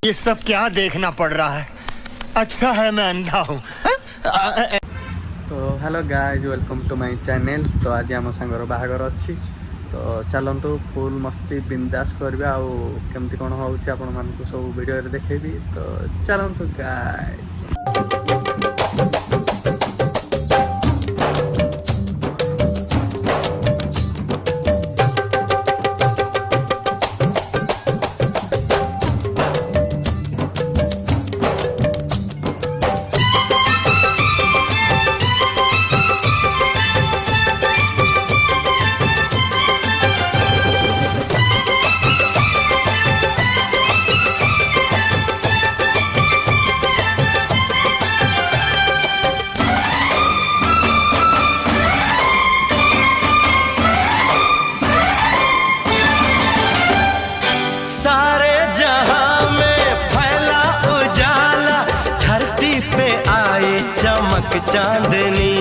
ये सब क्या देखना पड़ रहा है? अच्छा है मैं अंधा हूँ। तो hello guys, welcome to my channel. तो आज आम सांगर बाहागर अच्छी, तो चलतु फुल मस्ती बिंदास करवा आमती कौन हो आपण मानक सब वीडियो देखेबी। तो चलतु गाइज। सारे जहां में फैला उजाला, धरती पे आए चमक चांदनी।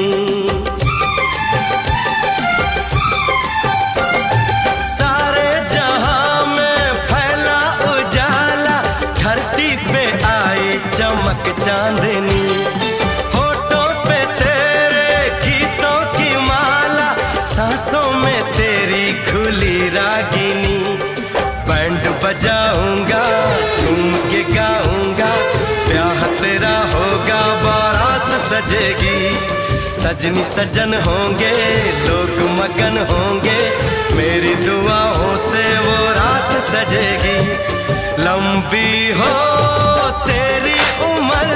सारे जहां में फैला उजाला, धरती पे आए चमक चांदनी। होठों पे तेरे गीतों की माला, सांसों में तेरी खुली रागिनी। बैंड बजाऊंगा, झूम के गाऊंगा, ब्याह तेरा होगा, बारात सजेगी। सजनी सजन होंगे, लोग मगन होंगे, मेरी दुआओं से वो रात सजेगी। लंबी हो तेरी उम्र,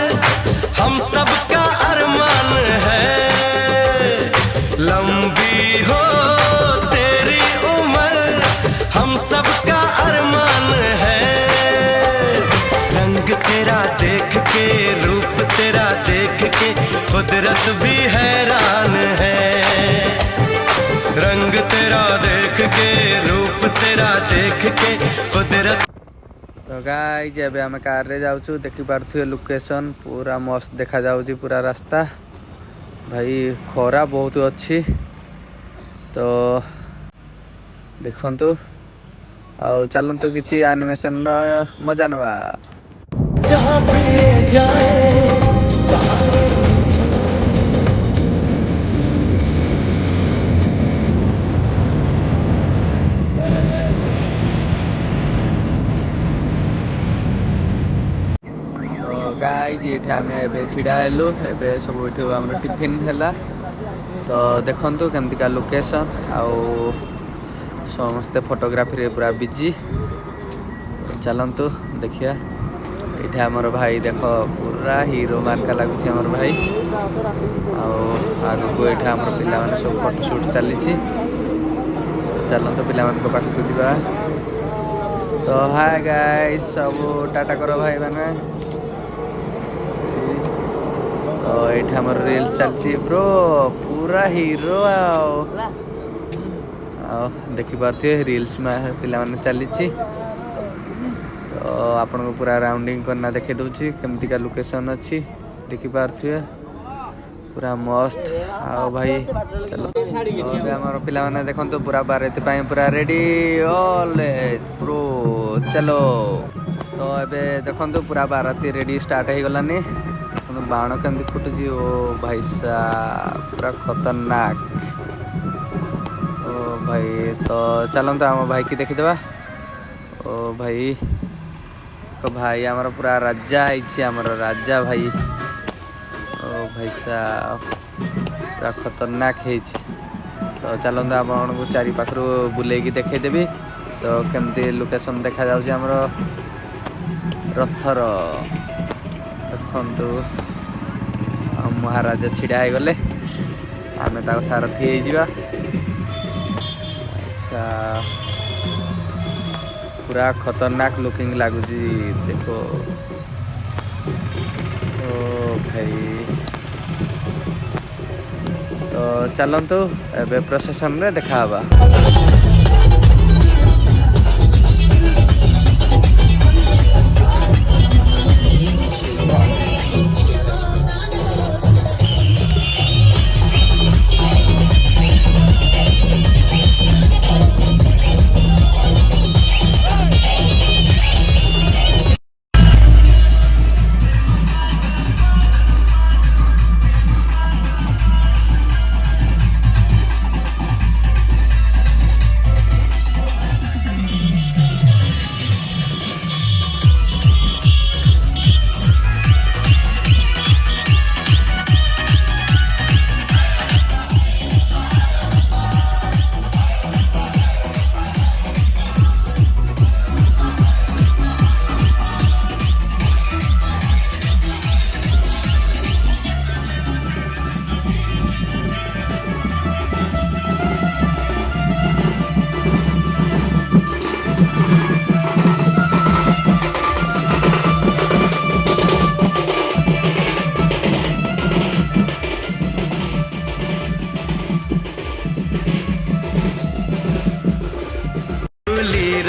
हम सबका अरमान है। लंबी हो तेरी उम्र, हम सबका अरमान है। रंग तेरा देख के, रूप तेरा देख के, कुदरत भी हैरान है। रंग तेरा देख के, रूप तेरा देख के, कुदरत। तो गाइज एबे आम कार रे जाऊँ, देखी पारे लोकेशन पूरा मस्त देखा जाऊँ पूरा रास्ता। भाई खरा बहुत अच्छी, तो देखंतु आउ चलतु किसी एनिमेशन मजा नवा। गाइज ये आम छिड़ा हेलु, एबे सब आम टिफिन है। तो देखंतु केमतिका लोकेशन, आउ समस्ते फोटोग्राफी पूरा बिजी। चलतु देखिया। ये आमर भाई देख पूरा हीरो मार्का लगुच आमर भाई। आगू ये आम पे सब फोटोशूट चली। चलतु पे पाखक जा। तो हाय गाइस, सब टाटा करो भाई मैंने। तो ये आम रील्स चलची ब्रो, पूरा हीरो आओ देखी पारे रील्स में पे चली। तो आपन को पूरा राउंडिंग करना देखे दूची केमतिका लोकेशन अच्छी, देखी पारे पूरा मस्त। आओ भाई चलो। तो आम पे देखो तो पूरा बाराती पूरा रेडी ऑल प्रो। चलो तो एबे देखो पूरा बाराती रेडी स्टार्ट हो गलानी। बाण केमती फुटुची, ओ भाई साहब पूरा खतरनाक। ओ भाई तो चलते आम भाई की देखीदे। ओ भाई को भाई आमर पूरा राजा आमर राजा भाई। ओ भाई साहब पूरा खतरनाक है। तो चलते आपन को चारि पाखरु बुलेकी देखईदेवी। तो केमती लोकेशन देखा जाउची आमर रथर। देखंतु महाराजा छिड़ा हो गले, आम सारथी हो। पूरा खतरनाक लुकिंग लगुची देखो। ओ भाई तो चलतु एबे प्रोसेसन रे देखा हवा।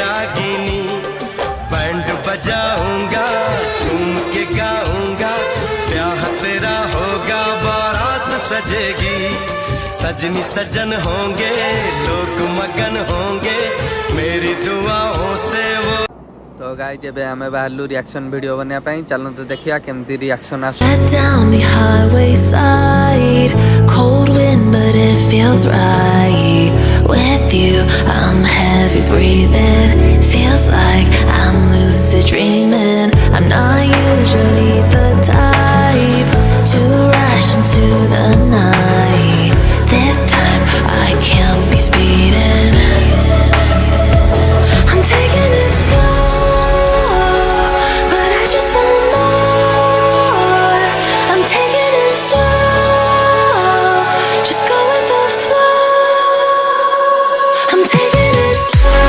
रागिनी। बैंड बजाऊंगा झूम के गाऊंगा, ब्याह तेरा होगा बारात सजेगी। सजनी सजन होंगे लोग मगन होंगे, मेरी दुआओं से वो। तो गाइस जेबे हमें बाहरलु रिएक्शन वीडियो बनया पई, चलो तो देखिया केमती रिएक्शन आस। Down the highway side, cold wind but it feels right. With you, I'm heavy breathing. Feels like I'm lucid dreaming. I'm not usually the type to rush into the night. This time I can't be speeding. I'm taking it slow, but I just want more. I'm taking it slow, just go with the flow. I'm taking it slow,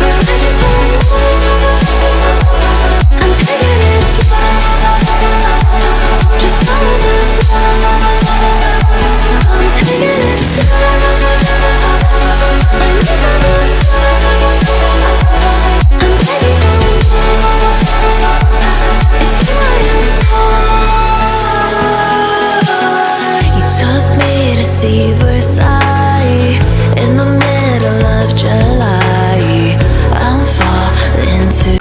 but I just want more. I'm taking it slow, just go with the flow. I'm taking it slow, my knees on the floor. I'm begging for more. It's you I adore. You took me to see Versailles in the middle of July. I'm falling to.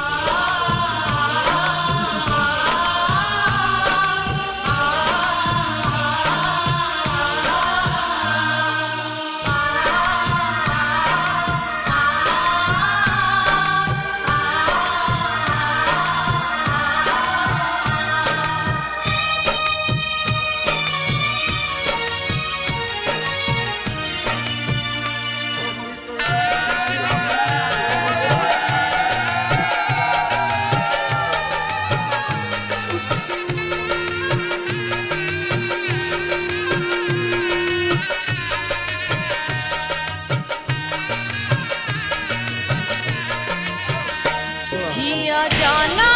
जिया जाना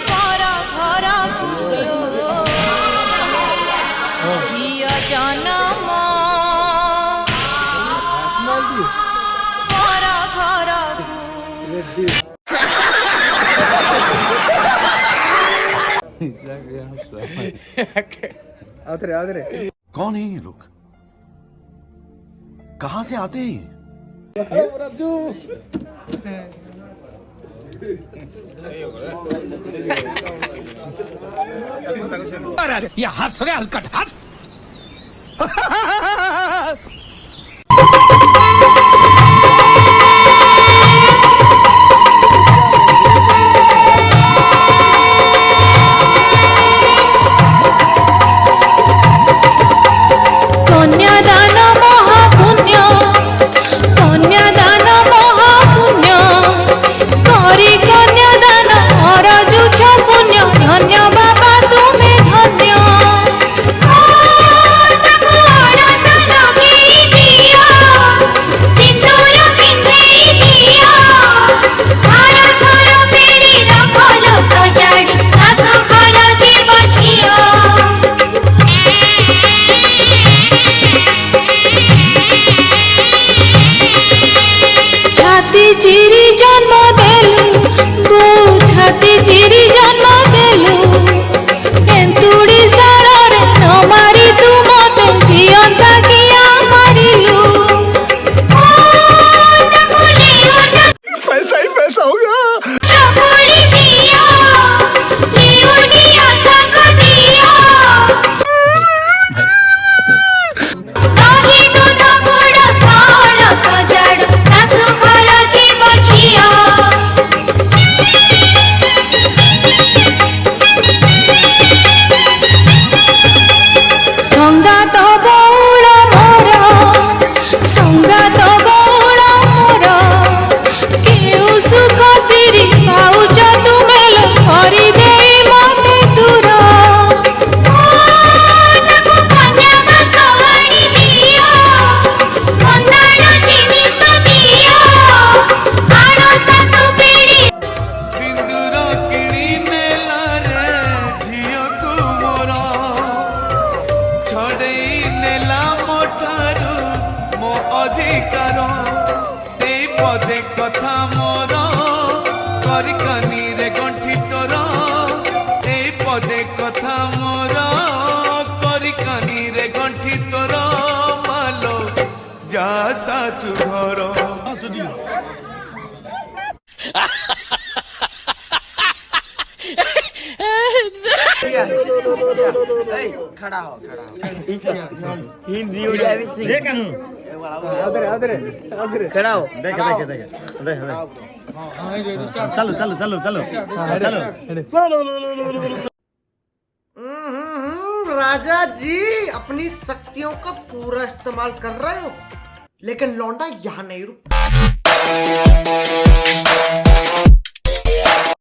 घरा घरा जिया जाना घरा घरा कौन है ये लोग, कहां से आते हैं ये? ये हाथ सगे हलकट हाथ। कन्यादान महापुण्य, कन्यादान महापुण्य, करी कन्यादान हरजुछ पुण्य। धन्य बाबा तुम्हें धन्य। अधिकार ए पदे कथा मोर करिकानी रे गंठी तोर ए पदे कथा मोर करिकानी रे गंठी तोर मालो जा सासु घर राजा जी अपनी शक्तियों का पूरा इस्तेमाल कर रहे हो, लेकिन लौंडा यहाँ नहीं रुक